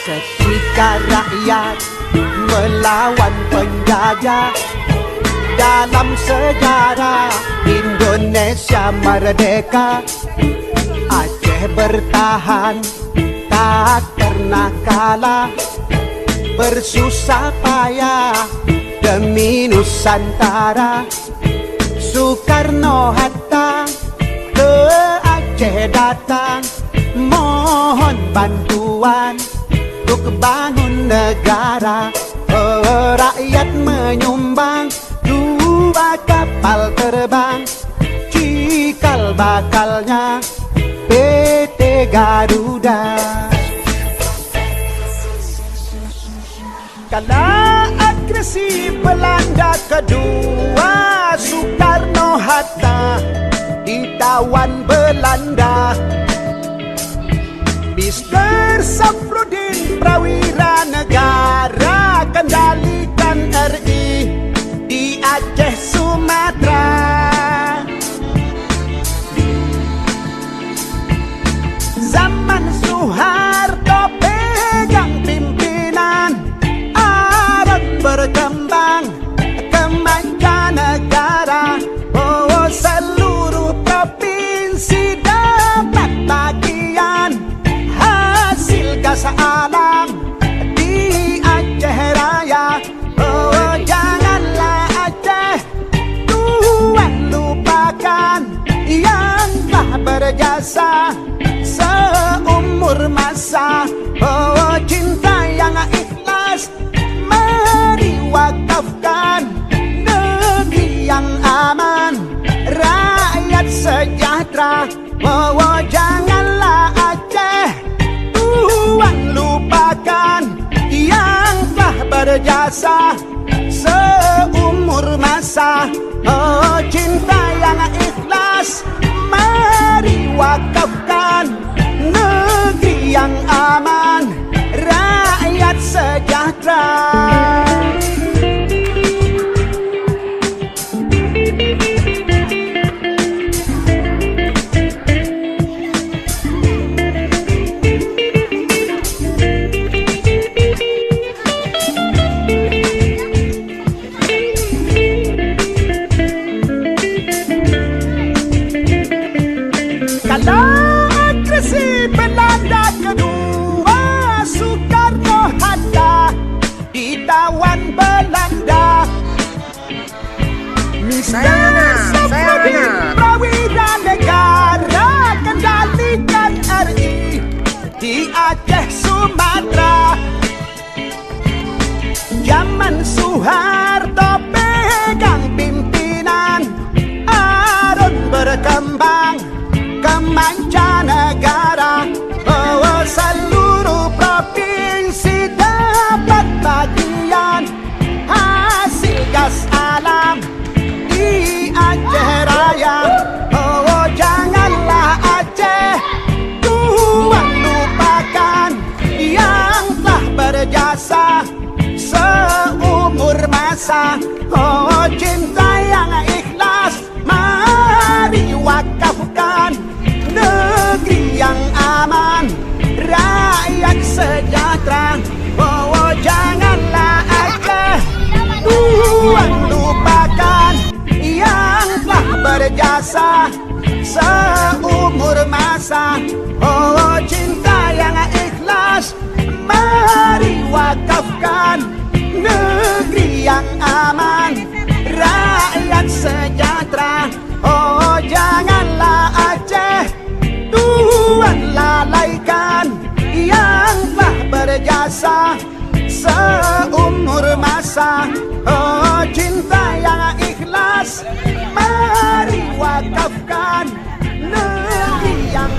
Ketika rakyat melawan penjajah, dalam sejarah Indonesia merdeka, Aceh bertahan tak pernah kalah, bersusah payah demi Nusantara. Soekarno-Hatta ke Aceh datang, mohon bantuan untuk bangun negara. Rakyat menyumbang 2 kapal terbang, cikal bakalnya PT Garuda. Kala agresi Belanda kedua, Soekarno-Hatta ditawan Belanda. Mr. Safruddin Prawira Negara kendalikan RI di Aceh Sumatera. Zaman Soeharto pegang pimpinan, Aron berkembang ke mancanegara. Oh, seluruh provinsi dapat bagian hasil gas alam di Aceh Raya. Oh, janganlah Aceh Tuhan lupakan yang telah berjasa seumur masa. Oh, cinta yang ikhlas mari wakafkan, negeri yang aman, rakyat sejahtera. Oh, janganlah Aceh Tuhan lupakan yang telah berjasa seumur masa. Oh, cinta yang ikhlas mari wakafkan, negeri yang aman, rakyat sejahtera. Agresi Belanda kedua, Soekarno-Hatta ditawan Belanda. Mr. Safruddin Prawira Negara kendalikan RI di Aceh Sumatera. Zaman Soeharto pegang pimpinan, Aron berkembang ke mancanegara. Oh, seluruh provinsi dapat bagian hasil gas alam di Aceh Raya. Oh, janganlah Aceh Tuhan lupakan yang telah berjasa seumur masa. Oh, cinta yang ikhlas mari wakafkan, negeri yang aman, rakyat sejahtera. Oh, janganlah Aceh Tuhan lupakan yang telah berjasa seumur masa. Oh, cinta yang ikhlas mari wakafkan, negeri yang aman, rakyat sejahtera. Oh, janganlah Aceh Tuhan lalaikan yang telah berjasa seumur masa. Oh, cinta yang ikhlas mari wakafkan, negeri yang